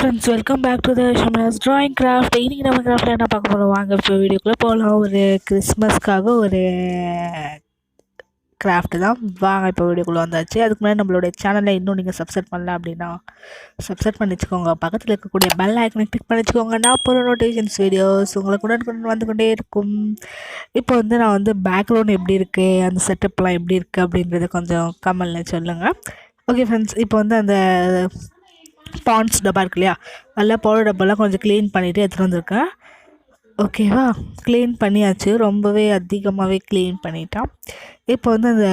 Friends, welcome back to the Shama's drawing craft. இன்றைக்கி நம்ம கிராஃப்டில் என்ன பார்க்க போகிறோம், வாங்க இப்போ வீடியோக்குள்ளே போகலாம். ஒரு கிறிஸ்மஸ்க்காக ஒரு கிராஃப்ட்டு தான். வாங்க இப்போ வீடியோக்குள்ளே வந்தாச்சு. அதுக்கு முன்னாடி நம்மளுடைய சேனலில் இன்னும் நீங்கள் சப்ஸ்கிரைப் பண்ணல அப்படின்னா சப்ஸ்கிரைப் பண்ணி வச்சுக்கோங்க. பக்கத்தில் இருக்கக்கூடிய பெல் ஐக்கனை கிளிக் பண்ணி வச்சுக்கோங்க. நான் போகிற நோட்டிஃபிகேஷன்ஸ் வீடியோஸ் உங்களுக்கு உடனுக்குடன் வந்து கொண்டே இருக்கும். இப்போ வந்து நான் வந்து பேக்ரவுண்ட் எப்படி இருக்குது, அந்த செட்டப்லாம் எப்படி இருக்குது அப்படின்றத கொஞ்சம் கமெண்ட்டில் சொல்லுங்கள். ஓகே ஃப்ரெண்ட்ஸ், இப்போ வந்து அந்த பாண்ட்ஸ் டப்பா இருக்கு இல்லையா, அதில் பவுடர் டப்பாலாம் கொஞ்சம் க்ளீன் பண்ணிவிட்டு எடுத்துகிட்டு வந்திருக்கேன். ஓகேவா, க்ளீன் பண்ணியாச்சு, ரொம்பவே அதிகமாகவே க்ளீன் பண்ணிட்டான். இப்போ வந்து அந்த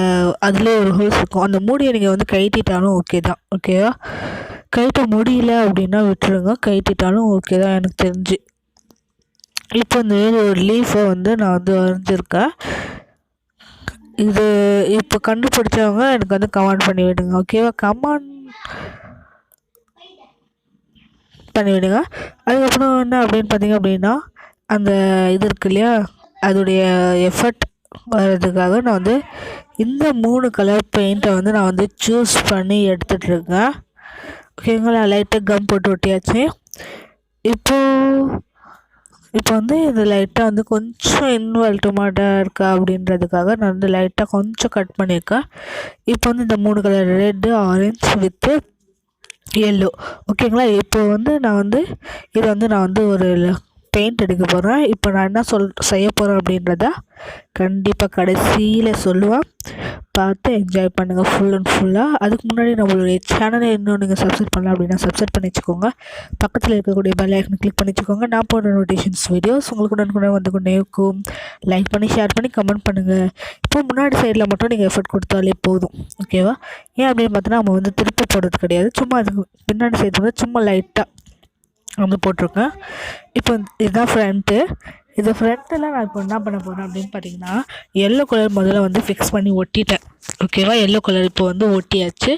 அதில் ஒரு ஹோல்ஸ் இருக்கும், அந்த மூடியை நீங்கள் வந்து கழட்டிட்டாலும் ஓகே தான். ஓகேவா, கழட்ட முடியல அப்படின்னா விட்டுருங்க, கழட்டிட்டாலும் ஓகே தான் எனக்கு தெரிஞ்சு. இப்போ இந்த ஒரு லீஃபை வந்து நான் வந்து வரைஞ்சிருக்கேன். இது இப்போ கண்டுபிடிச்சவங்க எனக்கு வந்து கமெண்ட் பண்ணி விடுங்க. ஓகேவா, கமெண்ட் பண்ணிவிடுங்க. அதுக்கப்புறம் என்ன அப்படின்னு பார்த்தீங்க அப்படின்னா, அந்த இது இருக்கு இல்லையா, அதோடைய எஃபர்ட் வர்றதுக்காக நான் வந்து இந்த 3 கலர் பெயிண்ட்டை வந்து நான் வந்து சூஸ் பண்ணி எடுத்துகிட்ருக்கேன். ஓகேங்களா, லைட்டாக கம் போட்டு ஒட்டியாச்சு. இப்போ வந்து இந்த லைட்டாக வந்து கொஞ்சம் இன்வெல்ட்டுமாட்டாக இருக்கா அப்படின்றதுக்காக நான் வந்து லைட்டாக கொஞ்சம் கட் பண்ணியிருக்கேன். இப்போ வந்து இந்த 3 colour red, orange with yellow. ஓகேங்களா, இப்போ வந்து நான் வந்து ஒரு பெயிண்ட் எடுக்க போகிறேன். இப்போ நான் என்ன செய்ய போகிறேன் அப்படின்றத கண்டிப்பாக கடைசியில் சொல்லுவேன். பார்த்து என்ஜாய் பண்ணுங்கள் ஃபுல் அண்ட் ஃபுல்லாக. அதுக்கு முன்னாடி நம்மளுடைய சேனலை இன்னும் நீங்கள் சப்ஸ்கிரைப் பண்ணலாம் அப்படின்னா சப்ஸ்கிரைப் பண்ணி வச்சுக்கோங்க. பக்கத்தில் இருக்கக்கூடிய பெல் ஐக்கனை கிளிக் பண்ணி வச்சுக்கோங்க. நான் போடுற நோட்டிஃபிகேஷன்ஸ் வீடியோஸ் உங்களுக்கு உடனுக்குடன் வந்து கொண்டே இருக்கும். லைக் பண்ணி ஷேர் பண்ணி கமெண்ட் பண்ணுங்கள். இப்போ முன்னாடி சைடில் மட்டும் நீங்கள் எஃபர்ட் கொடுத்தாலே போதும். ஓகேவா, ஏன் அப்படின்னு பார்த்தோன்னா நம்ம வந்து திருப்பி போடுறது கிடையாது, சும்மா அதுக்கு பின்னாடி சைடு வந்து சும்மா லைட்டாக வந்து போட்டிருக்கேன். இப்போ இதுதான் ஃப்ரண்ட்டு. இது ஃப்ரண்ட்டில் நான் இப்போ என்ன பண்ண போகிறேன் அப்படின்னு பார்த்தீங்கன்னா, எல்லோ கலர் முதல்ல வந்து ஃபிக்ஸ் பண்ணி ஒட்டிட்டேன். ஓகேவா, எல்லோ கலர் இப்போ வந்து ஒட்டியாச்சு.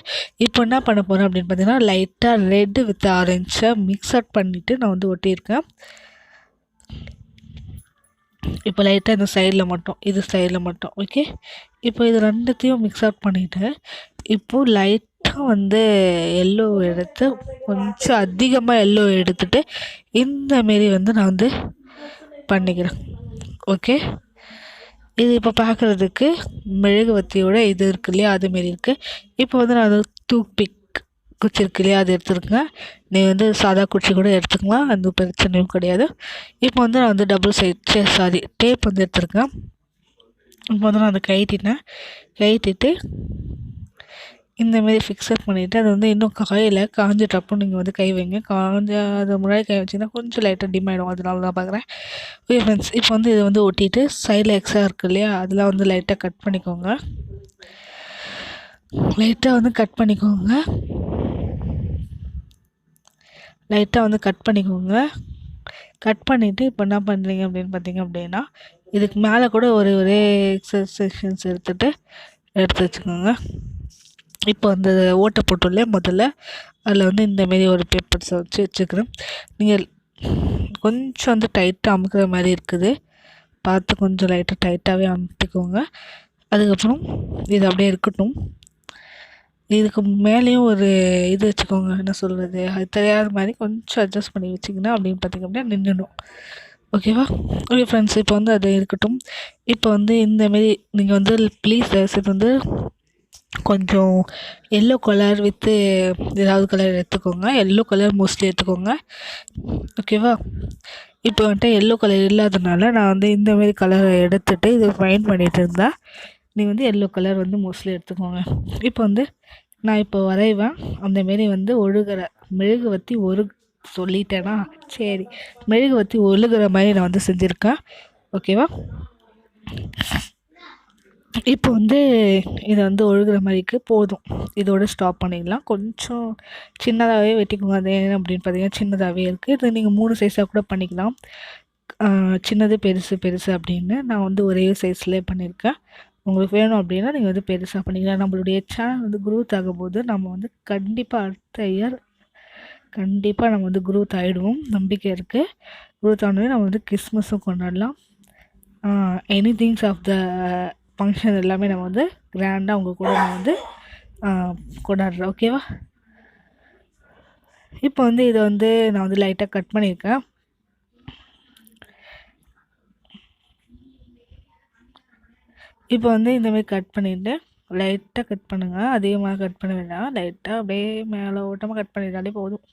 இப்போ என்ன பண்ண போகிறேன் அப்படின்னு பார்த்தீங்கன்னா, லைட்டாக ரெட்டு வித் ஆரஞ்சை மிக்ஸ் அவுட் பண்ணிவிட்டு நான் வந்து ஒட்டியிருக்கேன். இப்போ லைட்டாக இந்த சைடில் மட்டும், இது சைடில் மட்டும். ஓகே, இப்போ இது ரெண்டுத்தையும் மிக்ஸ் அவுட் பண்ணிவிட்டு இப்போது லைட்டாக வந்து எல்லோ எடுத்து கொஞ்சம் அதிகமாக எல்லோ எடுத்துகிட்டு இந்தமாரி வந்து நான் வந்து பண்ணிக்கிறேன். ஓகே, இது இப்போ பார்க்குறதுக்கு மெழுகுவர்த்தியோட இது இருக்கு இல்லையா, அதுமாரி இருக்குது. இப்போ வந்து நான் அது டூத்பிக் குச்சி இருக்கு இல்லையா, அது எடுத்துருக்கேன். நீ வந்து சாதா குச்சி கூட எடுத்துக்கலாம், அந்த பிரச்சனையும் கிடையாது. இப்போ வந்து நான் வந்து டபுள் சைட் டேப் வந்து எடுத்துருக்கேன். இப்போ வந்து நான் அதை கழட்டிட்டு இந்தமாரி ஃபிக்ஸட் பண்ணிவிட்டு அது வந்து இன்னும் காஞ்சிட்டப்போ நீங்கள் வந்து கை வைங்க. அது முன்னாடி கை வச்சிங்கன்னா கொஞ்சம் லைட்டாக டிம் ஆகிடும், அதனால தான் பார்க்குறேன். ஓகே ஃப்ரெண்ட்ஸ், இப்போ வந்து இதை வந்து ஒட்டிட்டு சைடில் எக்ஸ்ட்ரா இருக்குது இல்லையா, அதெல்லாம் வந்து லைட்டாக கட் பண்ணிக்கோங்க. கட் பண்ணிவிட்டு இப்போ என்ன பண்ணுறீங்க அப்படின்னு பார்த்தீங்க அப்படின்னா, இதுக்கு மேலே கூட ஒரே செக்ஷன்ஸ் எடுத்து வச்சுக்கோங்க. இப்போ அந்த ஓட்டை போட்டோம்ல முதல்ல, அதில் வந்து இந்தமாரி ஒரு பேப்பர்ஸை வச்சுக்கிறேன். நீங்கள் கொஞ்சம் வந்து டைட்டாக அமுக்கிற மாதிரி இருக்குது, பார்த்து கொஞ்சம் லைட்டாக டைட்டாகவே அமுத்திக்கோங்க. அதுக்கப்புறம் இது அப்படியே இருக்கட்டும். இதுக்கு மேலேயும் ஒரு இது வச்சுக்கோங்க, என்ன சொல்கிறது, அது தெரியாத மாதிரி கொஞ்சம் அட்ஜஸ்ட் பண்ணி வச்சிங்கன்னா அப்படின்னு பார்த்திங்க அப்படின்னா நின்றுடும். ஓகேவா, ஓகே ஃப்ரெண்ட்ஸ், இப்போ வந்து அது இருக்கட்டும். இப்போ வந்து இந்தமாரி நீங்கள் வந்து ப்ளீஸ் தயவுசெய்து வந்து கொஞ்சம் எல்லோ கலர் வித்து ஏதாவது கலர் எடுத்துக்கோங்க. எல்லோ கலர் மோஸ்ட்லி எடுத்துக்கோங்க. ஓகேவா, இப்போ வந்துட்டு எல்லோ கலர் இல்லாதனால நான் வந்து இந்தமாரி கலரை எடுத்துகிட்டு இது ஃபைன் பண்ணிகிட்டு இருந்தேன். நீங்கள் வந்து எல்லோ கலர் வந்து மோஸ்ட்லி எடுத்துக்கோங்க. இப்போ வந்து நான் இப்போ வரைவேன். அந்தமாரி வந்து மெழுகுவர்த்தி சொல்லிட்டேனா, சரி, மெழுகுவர்த்தி ஒழுகிற மாதிரி நான் வந்து செஞ்சுருக்கேன். ஓகேவா, இப்போ வந்து இதை வந்து ஒழுகிற மாதிரிக்கு போதும், இதோட ஸ்டாப் பண்ணிடலாம். கொஞ்சம் சின்னதாகவே வெட்டிக்கோங்க. அது ஏன் அப்படின்னு பார்த்தீங்கன்னா சின்னதாகவே இருக்குது. இது நீங்கள் 3 சைஸாக கூட பண்ணிக்கலாம், சின்னது பெருசு அப்படின்னு. நான் வந்து ஒரே சைஸ்லேயே பண்ணியிருக்கேன். உங்களுக்கு வேணும் அப்படின்னா நீங்கள் வந்து பெருசாக பண்ணிக்கலாம். நம்மளுடைய சேனல் வந்து க்ரோத் ஆகும்போது நம்ம வந்து கண்டிப்பாக அடுத்த இயர் கண்டிப்பாக நம்ம வந்து க்ரோத் ஆகிடுவோம், நம்பிக்கை இருக்குது. க்ரோத் ஆனது நம்ம வந்து கிறிஸ்மஸும் கொண்டாடலாம். எனிதிங்ஸ் ஆஃப் த ஃபங்க்ஷன் எல்லாமே நம்ம வந்து கிராண்டாக உங்கள் கூட நான் வந்து கொண்டாடுறேன். ஓகேவா, இப்போ வந்து இதை வந்து நான் வந்து லைட்டாக கட் பண்ணியிருக்கேன். இப்போ வந்து இந்தமாரி கட் பண்ணிவிட்டு லைட்டாக கட் பண்ணுங்கள். அதிகமாக கட் பண்ண வேண்டாம். லைட்டாக அப்படியே மேலே ஓட்டமாக கட் பண்ணிட்டாலே போதும்.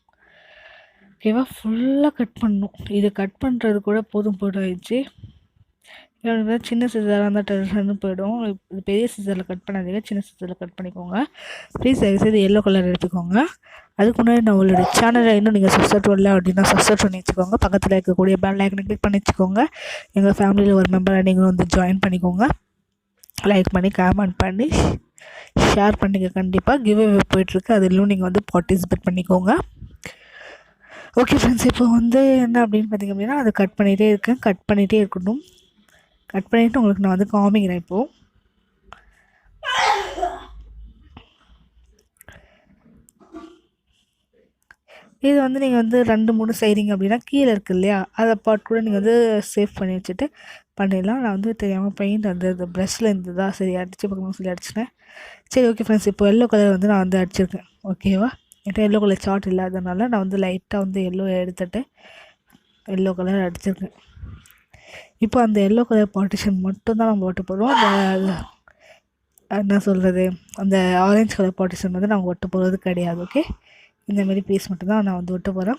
ஓகேவா? ஃபுல்லாக கட் பண்ணணும். இது கட் பண்ணுறது கூட போதும் ஆயிடுச்சு. சின்ன சிசராக இருந்தால் டென்ஷன் போயிடும். இது பெரிய சிசரில் கட் பண்ணாதீங்க, சின்ன சிசரில் கட் பண்ணிக்கோங்க. ப்ளீஸ் தயவுசெய்து எல்லோ கலர் எடுத்துக்கோங்க. அதுக்கு முன்னாடி நம்மளோட சேனலை இன்னும் நீங்கள் சப்ஸ்கிரைப் பண்ணல அப்படின்னா சப்ஸ்கிரைப் பண்ணி வச்சுக்கோங்க. பக்கத்தில் இருக்கக்கூடிய பெல் ஐக்கனை கிளிக் பண்ணி வச்சுக்கோங்க. எங்கள் ஃபேமிலியில் ஒரு மெம்பராக நீங்களும் வந்து ஜாயின் பண்ணிக்கோங்க. லைக் பண்ணி கமெண்ட் பண்ணி ஷேர் பண்ணிங்க. கண்டிப்பாக கிவ்அவே போயிட்டுருக்கு, அதிலும் நீங்கள் வந்து பார்ட்டிசிபேட் பண்ணிக்கோங்க. ஓகே ஃப்ரெண்ட்ஸ், இப்போ வந்து என்ன அப்படின்னு பார்த்திங்க அப்படின்னா அதை கட் பண்ணிகிட்டே இருக்கேன். கட் பண்ணிகிட்டே இருக்கட்டும். கட் பண்ணிவிட்டு உங்களுக்கு நான் வந்து காமிக்கிறேன். இப்போது இது வந்து நீங்கள் வந்து 2-3 செய்கிறீங்க அப்படின்னா கீழே இருக்குது இல்லையா, அதை பார்ட் கூட நீங்கள் வந்து சேவ் பண்ணி வச்சுட்டு பண்ணிடலாம். நான் வந்து தெரியாமல் பெயிண்ட் வந்து இந்த ப்ரெஷ்ஷில் இருந்ததா சரி அடித்து பக்கமாக சொல்லி அடிச்சிட்டேன். சரி, ஓகே ஃப்ரெண்ட்ஸ், இப்போ எல்லோ கலர் வந்து நான் வந்து அடிச்சிருக்கேன். ஓகேவா? என்கிட்ட எல்லோ கலர் சார்ட் இல்லாதனால நான் வந்து லைட்டாக வந்து எல்லோ எடுத்துகிட்டு எல்லோ கலர் அடிச்சிருக்கேன். இப்போ அந்த எல்லோ கலர் பார்ட்டிஷன் மட்டும் தான் நம்ம ஒட்ட போகிறோம். அந்த என்ன சொல்கிறது, அந்த ஆரஞ்சு கலர் பார்ட்டிஷன் வந்து நம்ம ஒட்ட போகிறது கிடையாது. ஓகே, இந்தமாரி பீஸ் மட்டும்தான் நான் வந்து ஒட்ட போகிறேன்.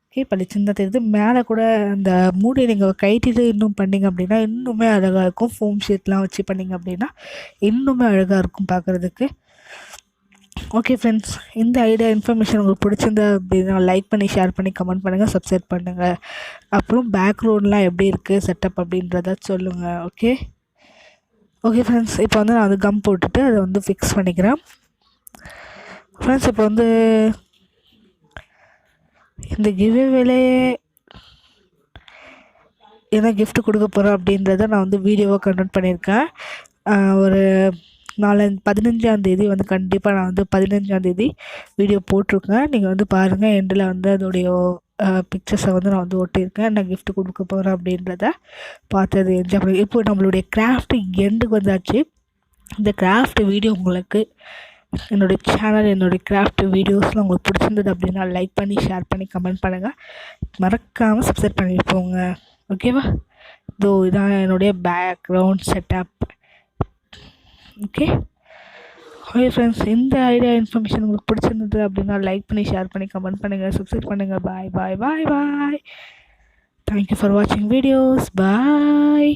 ஓகே, பளிச்சுன்னு தான் தெரியுது. மேலே கூட அந்த மூடியை நீங்கள் கைட்டிட்டு இன்னும் பண்ணிங்க அப்படின்னா இன்னுமே அழகாக இருக்கும். ஃபோம் ஷீட்லாம் வச்சு பண்ணிங்க அப்படின்னா இன்னுமே அழகாக இருக்கும் பார்க்குறதுக்கு. ஓகே ஃப்ரெண்ட்ஸ், இந்த ஐடியா இன்ஃபர்மேஷன் உங்களுக்கு பிடிச்சிருந்தா அப்படின்னா லைக் பண்ணி ஷேர் பண்ணி கமெண்ட் பண்ணுங்கள், சப்ஸ்கிரைப் பண்ணுங்கள். அப்புறம் பேக்ரவுண்ட்லாம் எப்படி இருக்குது செட்டப் அப்படின்றத சொல்லுங்கள். ஓகே ஓகே ஃப்ரெண்ட்ஸ், இப்போ வந்து நான் அது கம் போட்டுட்டு அதை வந்து ஃபிக்ஸ் பண்ணிக்கிறேன். ஃப்ரெண்ட்ஸ், இப்போ வந்து இந்த கிவ்அவேலே என்ன கிஃப்ட் கொடுக்க போகிறேன் அப்படின்றத நான் வந்து வீடியோவாக கன்வெர்ட் பண்ணியிருக்கேன். ஒரு 15ஆந்தேதி வந்து கண்டிப்பாக நான் வந்து 15ஆந்தேதி வீடியோ போட்டிருக்கேன். நீங்கள் வந்து பாருங்கள். எண்டில் வந்து அதோடைய பிக்சர்ஸை வந்து நான் வந்து ஒட்டியிருக்கேன். என்ன கிஃப்ட் கொடுக்க போகிறேன் அப்படின்றத பார்த்து அது என்ஜாய் பண்ணி. இப்போ நம்மளுடைய கிராஃப்ட் எண்டுக்கு வந்தாச்சு. இந்த கிராஃப்ட் வீடியோ உங்களுக்கு என்னுடைய சேனல், என்னுடைய கிராஃப்ட் வீடியோஸ்லாம் உங்களுக்கு பிடிச்சிருந்தது அப்படின்னா லைக் பண்ணி ஷேர் பண்ணி கமெண்ட் பண்ணுங்கள். மறக்காமல் சப்ஸ்கிரைப் பண்ணிட்டு போங்க. ஓகேவா? இதான் என்னுடைய பேக்ரவுண்ட் செட்டப். ஓகே ஃப்ரெண்ட்ஸ், இந்த ஐடியா இன்ஃபர்மேஷன் உங்களுக்கு பிடிச்சிருந்தது அப்படின்னா லைக் பண்ணி ஷேர் பண்ணி கமெண்ட் பண்ணுங்கள், சப்ஸ்கிரைப் பண்ணுங்கள். பாய் பாய் பாய் பாய். தேங்க்யூ ஃபார் வாட்சிங் வீடியோஸ். பாய்.